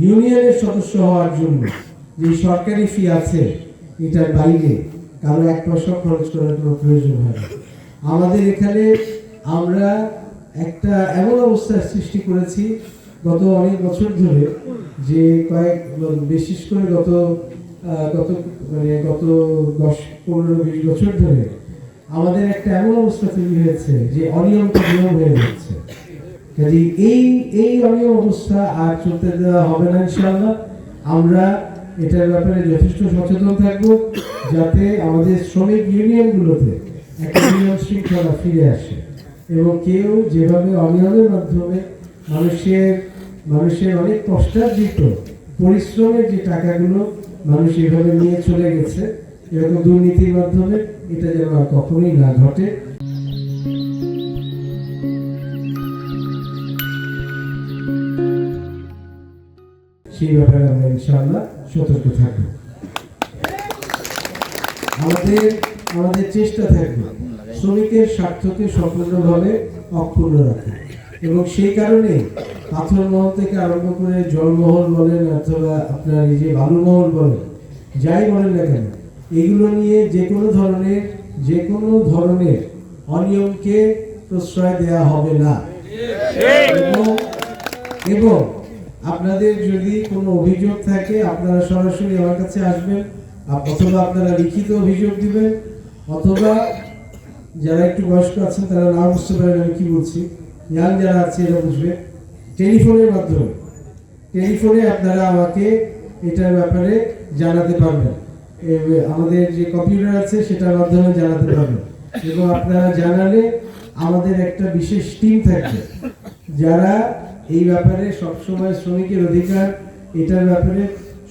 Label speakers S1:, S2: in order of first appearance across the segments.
S1: ইউনিয়নের সদস্য হওয়ার জন্য যে সরকারি ফি আছে এটার বাইরে কারো 1 পয়সা খরচ করার কোনো প্রয়োজন হয় না। আমাদের এখানে আমরা একটা এমন অবস্থার সৃষ্টি করেছি গত অনেক বছর ধরে, যে বিশেষ করে গত 10-15-20 বছর ধরে আমাদের একটা এমন অবস্থা তৈরি হয়েছে যে অনিয়মটা নিয়ম হয়ে যাচ্ছে। কাজে এই অনিয়ম অবস্থা আর চলতে দেওয়া হবে না ইনশাআল্লাহ। আমরা এটার ব্যাপারে যথেষ্ট সচেতন থাকবো যাতে আমাদের শ্রমিক ইউনিয়নগুলোতে একটা নিয়ম শৃঙ্খলা ফিরে আসে এবং কেউ যেভাবে অনিয়মের মাধ্যমে মানুষের অনেক কষ্টার্জিত পরিশ্রমের যে টাকাগুলো মানুষ এভাবে নিয়ে চলে গেছে, এরকম দুর্নীতির মাধ্যমে এটা যেন আর কখনোই না ঘটে। সেই ব্যাপারে আমরা ইনশাআল্লাহ সতর্ক থাকব। আমাদের চেষ্টা থাকবে শ্রমিকের স্বার্থকে সম্পূর্ণভাবে অক্ষুণ্ণ রাখা, এবং সেই কারণে পাথর মহল থেকে আরম্ভ করে জলমহল বলেন অথবা আপনার এই যে বালুমহল বলেন, যাই বলেন না কেন, এগুলো নিয়ে যে কোনো ধরনের অনিয়মকে প্রশ্রয় দেওয়া হবে না। এবং আপনাদের যদি কোনো অভিযোগ থাকে আপনারা সরাসরি আমার কাছে আসবেন, অথবা আপনারা লিখিত অভিযোগ দিবেন, অথবা যারা একটু বয়স্ক আছেন তারা না বুঝতে পারেন আমি কি বলছি, ইয়াং যারা আছে এরা বুঝবে, টেলিফোনের মাধ্যমে আপনারা আমাকে এটার ব্যাপারে জানাতে পারবেন। আমাদের যে কম্পিউটার আছে সেটার মাধ্যমে জানাতে পারবেন, এবং আপনারা জানালে আমাদের একটা বিশেষ টিম থাকবে যারা এই ব্যাপারে সবসময় শ্রমিকের অধিকার এটার ব্যাপারে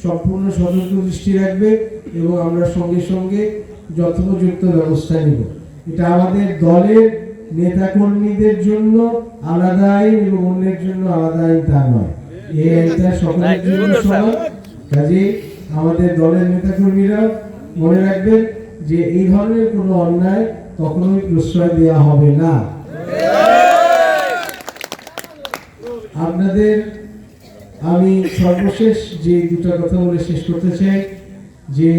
S1: সম্পূর্ণ সতর্ক দৃষ্টি রাখবে, এবং আমরা সঙ্গে সঙ্গে যথোপযুক্ত ব্যবস্থা নেব। এটা আমাদের দলের নেতা কর্মীদের জন্য আলাদা আইন এবং অন্যের জন্য আলাদা আইন তা নয়, এই আইনটা সকলের জন্য সমান। কাজে আমাদের দলের নেতা কর্মীরা মনে রাখবেন যে এই ধরনের কোনো অন্যায় কখনোই প্রশ্রয় দেওয়া হবে না। আপনাদের আমি সর্বশেষ যে দুটো কথা বলে শেষ করতে চাই, যে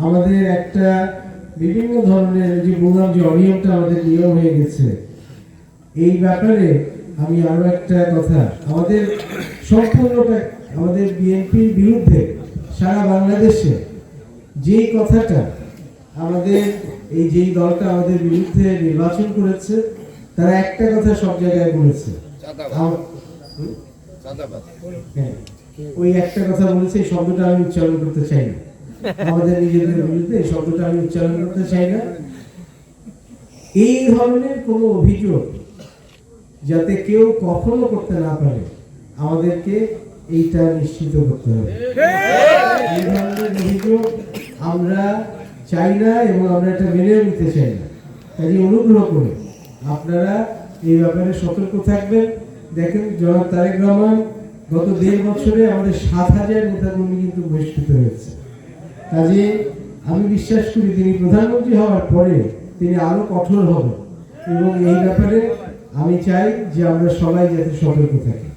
S1: আমাদের একটা বিভিন্ন ধরনের যে বললাম যে অনিয়মটা আমাদের নিয়ম হয়ে গেছে, এই ব্যাপারে আমি আরো একটা কথা, আমাদের সম্পূর্ণটা আমাদের বিএনপির বিরুদ্ধে সারা বাংলাদেশে যেই কথাটা আমাদের যেই দলটা আমাদের বিরুদ্ধে নির্বাচন করেছে তারা একটা কথা সব জায়গায় বলেছে, ওই একটা কথা বলেছে, এই শব্দটা আমি উচ্চারণ করতে চাই না, আমাদের নিজেদের বিরুদ্ধে এই শব্দটা আমি উচ্চারণ করতে চাই না। এই ধরনের কোনো অভিযোগ যাতে কেউ কখনো করতে না পারে আমাদেরকে এইটা নিশ্চিত করতে হবে। এই ধরনের অভিযোগ আমরা চাই না এবং আমরা এটা মেনেও নিতে চাই না। কাজে অনুগ্রহ করে আপনারা এই ব্যাপারে সতর্ক থাকবেন। দেখেন জনাব তারেক রহমান গত 1.5 বছরে আমাদের 7,000 নেতাকর্মী কিন্তু বহিষ্কৃত হয়েছে। কাজে আমি বিশ্বাস করি তিনি প্রধানমন্ত্রী হওয়ার পরে তিনি আরো কঠোর হবেন, এবং এই ব্যাপারে আমি চাই যে আমরা সবাই যাতে সতর্ক থাকি।